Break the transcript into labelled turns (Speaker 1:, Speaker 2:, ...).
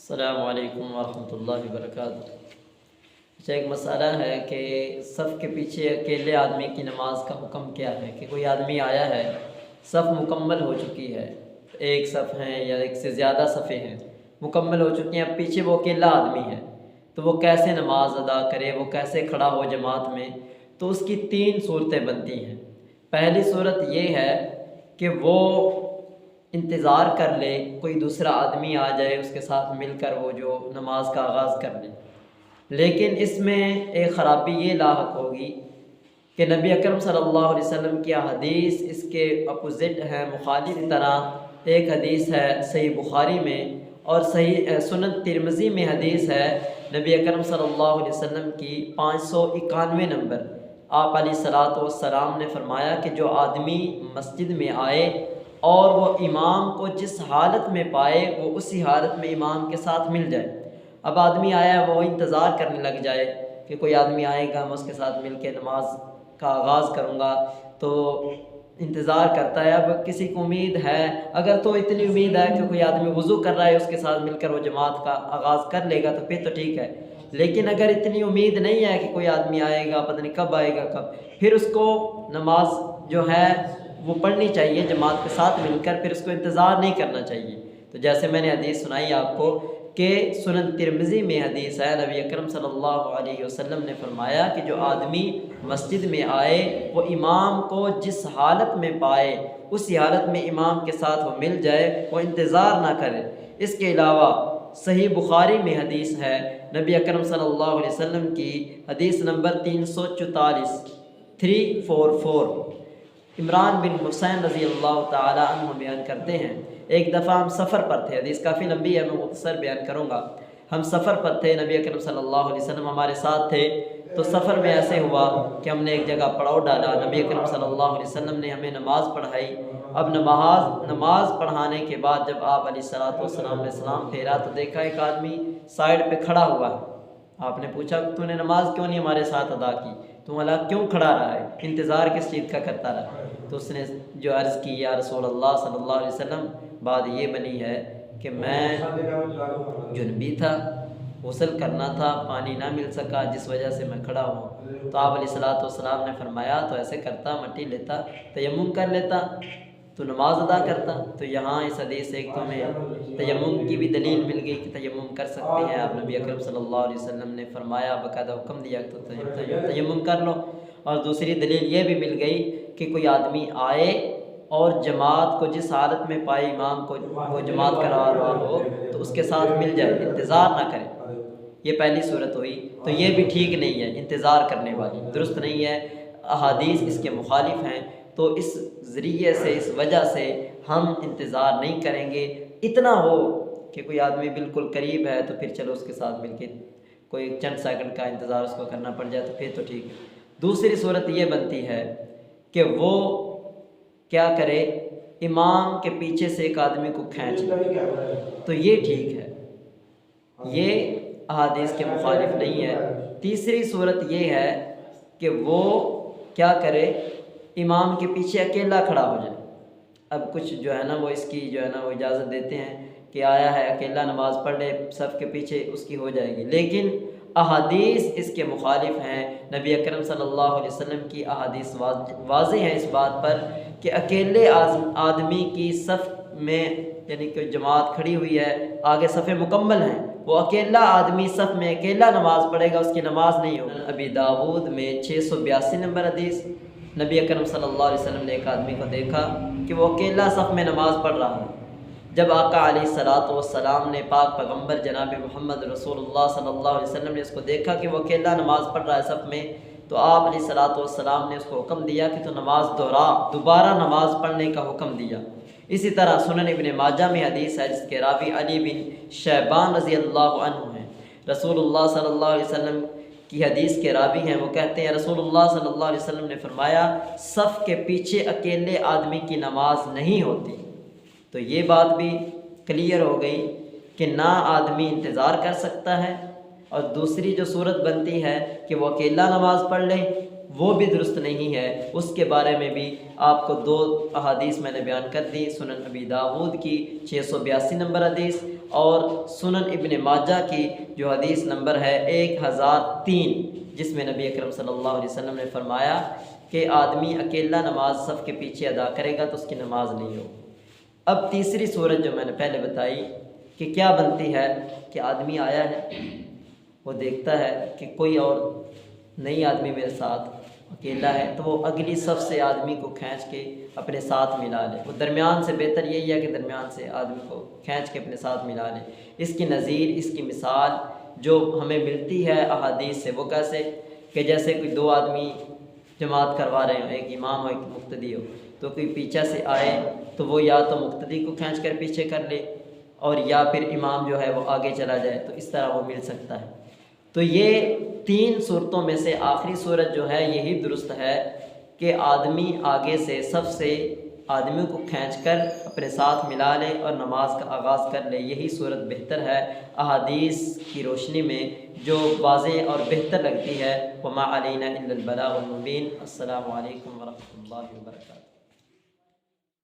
Speaker 1: السلام علیکم ورحمۃ اللہ وبرکاتہ۔ اچھا، ایک مسئلہ ہے کہ صف کے پیچھے اکیلے آدمی کی نماز کا حکم کیا ہے کہ کوئی آدمی آیا ہے، صف مکمل ہو چکی ہے، ایک صف ہیں یا ایک سے زیادہ صفیں ہیں مکمل ہو چکی ہیں، اب پیچھے وہ اکیلا آدمی ہے تو وہ کیسے نماز ادا کرے، وہ کیسے کھڑا ہو جماعت میں؟ تو اس کی 3 صورتیں بنتی ہیں۔ پہلی صورت یہ ہے کہ وہ انتظار کر لے، کوئی دوسرا آدمی آ جائے اس کے ساتھ مل کر وہ جو نماز کا آغاز کر لے۔ لیکن اس میں ایک خرابی یہ لاحق ہوگی کہ نبی اکرم صلی اللہ علیہ وسلم کی حدیث اس کے اپوزٹ ہے، مخالف طرح۔ ایک حدیث ہے صحیح بخاری میں اور صحیح سنن ترمذی میں حدیث ہے، نبی اکرم صلی اللہ علیہ وسلم کی 591 نمبر۔ آپ علیہ الصلوۃ والسلام نے فرمایا کہ جو آدمی مسجد میں آئے اور وہ امام کو جس حالت میں پائے وہ اسی حالت میں امام کے ساتھ مل جائے۔ اب آدمی آیا وہ انتظار کرنے لگ جائے کہ کوئی آدمی آئے گا، میں اس کے ساتھ مل کے نماز کا آغاز کروں گا، تو انتظار کرتا ہے۔ اب کسی کو امید ہے، اگر تو اتنی امید ہے کہ کوئی آدمی وضو کر رہا ہے اس کے ساتھ مل کر وہ جماعت کا آغاز کر لے گا تو پھر تو ٹھیک ہے۔ لیکن اگر اتنی امید نہیں ہے کہ کوئی آدمی آئے گا، پتہ نہیں کب آئے گا پھر اس کو نماز جو ہے وہ پڑھنی چاہیے جماعت کے ساتھ مل کر، پھر اس کو انتظار نہیں کرنا چاہیے۔ تو جیسے میں نے حدیث سنائی آپ کو کہ سنن ترمذی میں حدیث ہے، نبی اکرم صلی اللہ علیہ وسلم نے فرمایا کہ جو آدمی مسجد میں آئے وہ امام کو جس حالت میں پائے اسی حالت میں امام کے ساتھ وہ مل جائے، وہ انتظار نہ کرے۔ اس کے علاوہ صحیح بخاری میں حدیث ہے، نبی اکرم صلی اللہ علیہ وسلم کی حدیث نمبر 344 عمران بن حسین رضی اللہ تعالی عنہ بیان کرتے ہیں، ایک دفعہ ہم سفر پر تھے، حدیث کافی لمبی ہے میں مختصر بیان کروں گا۔ ہم سفر پر تھے، نبی اکرم صلی اللہ علیہ وسلم ہمارے ساتھ تھے، تو سفر میں ایسے ہوا کہ ہم نے ایک جگہ پڑاؤ ڈالا، نبی اکرم صلی اللہ علیہ وسلم نے ہمیں نماز پڑھائی۔ اب نماز پڑھانے کے بعد جب آپ علیہ الصلوۃ والسلام نے سلام پھیرا تو دیکھا ایک آدمی سائڈ پہ کھڑا ہوا ہے۔ آپ نے پوچھا تو نے نماز کیوں نہیں ہمارے ساتھ ادا کی، تو اللہ کیوں کھڑا رہا ہے، انتظار کس چیز کا کرتا رہا؟ تو اس نے جو عرض کی، یا رسول اللہ صلی اللہ علیہ وسلم بات یہ بنی ہے کہ میں جنبی تھا، غسل کرنا تھا، پانی نہ مل سکا جس وجہ سے میں کھڑا ہوں۔ تو آپ علیہ الصلوۃ والسلام نے فرمایا تو ایسے کرتا، مٹی لیتا، تیمم کر لیتا تو نماز ادا کرتا۔ تو یہاں اس حدیث سے ایک تو ہمیں تیمم کی بھی دلیل مل گئی کہ تیمم کر سکتے ہیں آپ، نبی اکرم صلی اللہ علیہ وسلم نے فرمایا، باقاعدہ حکم دیا تو تیمم کر لو۔ اور دوسری دلیل یہ بھی مل گئی کہ کوئی آدمی آئے اور جماعت کو جس حالت میں پائے امام کو وہ جماعت کرا رہا ہو تو اس کے ساتھ مل جائے، انتظار نہ کرے۔ یہ پہلی صورت ہوئی، تو یہ بھی ٹھیک نہیں ہے، انتظار کرنے والی درست نہیں ہے، احادیث اس کے مخالف ہیں۔ تو اس ذریعے سے، اس وجہ سے ہم انتظار نہیں کریں گے۔ اتنا ہو کہ کوئی آدمی بالکل قریب ہے تو پھر چلو اس کے ساتھ مل کے کوئی چند سیکنڈ کا انتظار اس کو کرنا پڑ جائے تو پھر تو ٹھیک ہے۔ دوسری صورت یہ بنتی ہے کہ وہ کیا کرے، امام کے پیچھے سے ایک آدمی کو کھینچ لے، تو یہ ٹھیک ہے، یہ احادیث کے مخالف نہیں ہے۔ تیسری صورت یہ ہے کہ وہ کیا کرے، امام کے پیچھے اکیلا کھڑا ہو جائے۔ اب کچھ جو ہے نا وہ اس کی جو ہے نا وہ اجازت دیتے ہیں کہ آیا ہے اکیلا نماز پڑھ لے، صف کے پیچھے اس کی ہو جائے گی، لیکن احادیث اس کے مخالف ہیں۔ نبی اکرم صلی اللہ علیہ وسلم کی احادیث واضح ہیں اس بات پر کہ اکیلے آدمی کی صف میں، یعنی کہ جماعت کھڑی ہوئی ہے، آگے صفیں مکمل ہیں، وہ اکیلا آدمی صف میں اکیلا نماز پڑھے گا، اس کی نماز نہیں ہوگی۔ ابی داؤد میں 682 نمبر حدیث، نبی اکرم صلی اللہ علیہ وسلم نے ایک آدمی کو دیکھا کہ وہ اکیلا صف میں نماز پڑھ رہا ہے۔ جب آقا علیہ الصلوۃ والسلام نے، پاک پیغمبر جناب محمد رسول اللہ صلی اللہ علیہ وسلم نے اس کو دیکھا کہ وہ اکیلا نماز پڑھ رہا ہے صف میں، تو آپ علیہ الصلوۃ والسلام نے اس کو حکم دیا کہ تو نماز دوبارہ نماز پڑھنے کا حکم دیا۔ اسی طرح سنن ابن ماجہ میں حدیث ہے جس کے راوی علی بن شیبان رضی اللہ عنہ ہیں، رسول اللہ صلی اللہ علیہ وسلم کی حدیث کے راوی ہیں، وہ کہتے ہیں رسول اللہ صلی اللہ علیہ وسلم نے فرمایا صف کے پیچھے اکیلے آدمی کی نماز نہیں ہوتی۔ تو یہ بات بھی کلیئر ہو گئی کہ نہ آدمی انتظار کر سکتا ہے، اور دوسری جو صورت بنتی ہے کہ وہ اکیلا نماز پڑھ لے، وہ بھی درست نہیں ہے، اس کے بارے میں بھی آپ کو 2 احادیث میں نے بیان کر دی، سنن ابی داود کی 682 نمبر حدیث اور سنن ابن ماجہ کی جو حدیث نمبر ہے 1003، جس میں نبی اکرم صلی اللہ علیہ وسلم نے فرمایا کہ آدمی اکیلا نماز صف کے پیچھے ادا کرے گا تو اس کی نماز نہیں ہو۔ اب تیسری صورت جو میں نے پہلے بتائی کہ کیا بنتی ہے کہ آدمی آیا ہے، وہ دیکھتا ہے کہ کوئی اور نئی آدمی میرے ساتھ اکیلا ہے، تو وہ اگلی صف سے آدمی کو کھینچ کے اپنے ساتھ ملا لے۔ وہ درمیان سے بہتر یہی ہے کہ درمیان سے آدمی کو کھینچ کے اپنے ساتھ ملا لے۔ اس کی نظیر، اس کی مثال جو ہمیں ملتی ہے احادیث سے، وہ کیسے کہ جیسے کوئی 2 آدمی جماعت کروا رہے ہوں، ایک امام ہو ایک مقتدی ہو، تو کوئی پیچھے سے آئے تو وہ یا تو مقتدی کو کھینچ کر پیچھے کر لے اور یا پھر امام جو ہے وہ آگے چلا جائے، تو اس طرح وہ مل سکتا ہے۔ تو یہ 3 صورتوں میں سے آخری صورت جو ہے یہی درست ہے کہ آدمی آگے سے سب سے آدمیوں کو کھینچ کر اپنے ساتھ ملا لے اور نماز کا آغاز کر لے، یہی صورت بہتر ہے احادیث کی روشنی میں جو واضح اور بہتر لگتی ہے۔ وما علینا الا البلاغ المبین۔ السلام علیکم ورحمۃ اللہ وبرکاتہ۔